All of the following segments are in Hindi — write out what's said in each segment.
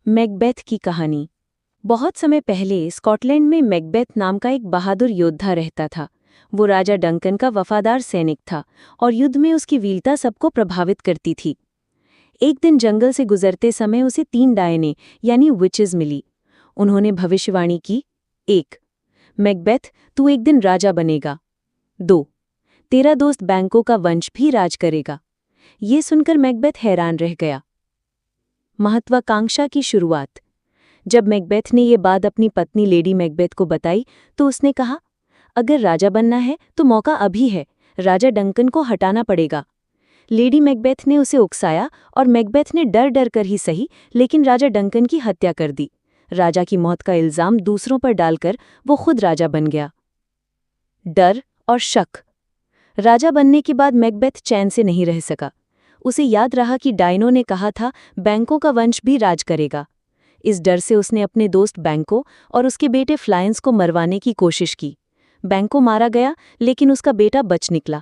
मैकबेथ की कहानी। बहुत समय पहले स्कॉटलैंड में मैकबेथ नाम का एक बहादुर योद्धा रहता था। वो राजा डंकन का वफादार सैनिक था और युद्ध में उसकी वीरता सबको प्रभावित करती थी। एक दिन जंगल से गुजरते समय उसे 3 डायने यानी विचेस मिली। उन्होंने भविष्यवाणी की। 1. मैकबेथ, तू एक दिन राजा बनेगा। 2. तेरा दोस्त बैंकों का वंश भी राज करेगा। ये सुनकर मैकबेथ हैरान रह गया। महत्वाकांक्षा की शुरुआत। जब मैकबेथ ने ये बात अपनी पत्नी लेडी मैकबेथ को बताई तो उसने कहा, अगर राजा बनना है तो मौका अभी है, राजा डंकन को हटाना पड़ेगा। लेडी मैकबेथ ने उसे उकसाया और मैकबेथ ने डर डर कर ही सही लेकिन राजा डंकन की हत्या कर दी। राजा की मौत का इल्जाम दूसरों पर डालकर वो खुद राजा बन गया। डर और शक। राजा बनने के बाद मैकबेथ चैन से नहीं रह सका। उसे याद रहा कि डायनो ने कहा था बैंकों का वंश भी राज करेगा। इस डर से उसने अपने दोस्त बैंको और उसके बेटे फ्लायंस को मरवाने की कोशिश की। बैंको मारा गया लेकिन उसका बेटा बच निकला।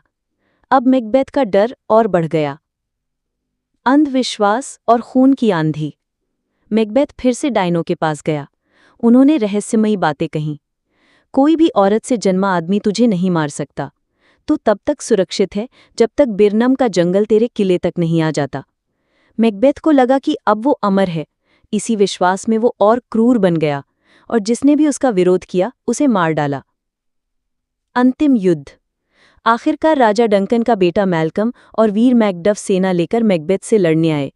अब मैकबेथ का डर और बढ़ गया। अंधविश्वास और खून की आंधी। मैकबेथ फिर से डायनो के पास गया। उन्होंने रहस्यमयी बातें कहीं। कोई भी औरत से जन्मा आदमी तुझे नहीं मार सकता। तू तब तक सुरक्षित है जब तक बिरनम का जंगल तेरे किले तक नहीं आ जाता। मैकबेथ को लगा कि अब वो अमर है। इसी विश्वास में वो और क्रूर बन गया और जिसने भी उसका विरोध किया उसे मार डाला। अंतिम युद्ध। आखिरकार राजा डंकन का बेटा मैल्कम और वीर मैकडफ सेना लेकर मैकबेथ से लड़ने आए।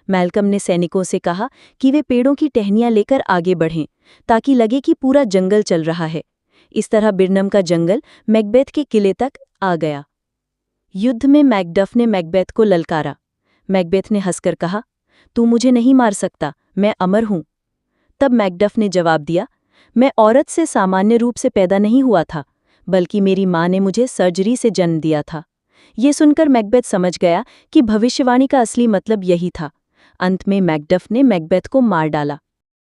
मैल्कम ने सैनिकों से कहा कि वे पेड़ों की टहनियां लेकर आगे बढ़ें ताकि लगे कि पूरा जंगल चल रहा है। इस तरह बिरनम का जंगल मैकबेथ के किले तक आ गया। युद्ध में मैकडफ ने मैकबेथ को ललकारा। मैकबेथ ने हंसकर कहा, तू मुझे नहीं मार सकता, मैं अमर हूं। तब मैकडफ ने जवाब दिया, मैं औरत से सामान्य रूप से पैदा नहीं हुआ था, बल्कि मेरी मां ने मुझे सर्जरी से जन्म दिया था। ये सुनकर मैकबेथ समझ गया कि भविष्यवाणी का असली मतलब यही था। अंत में मैकडफ ने मैकबेथ को मार डाला।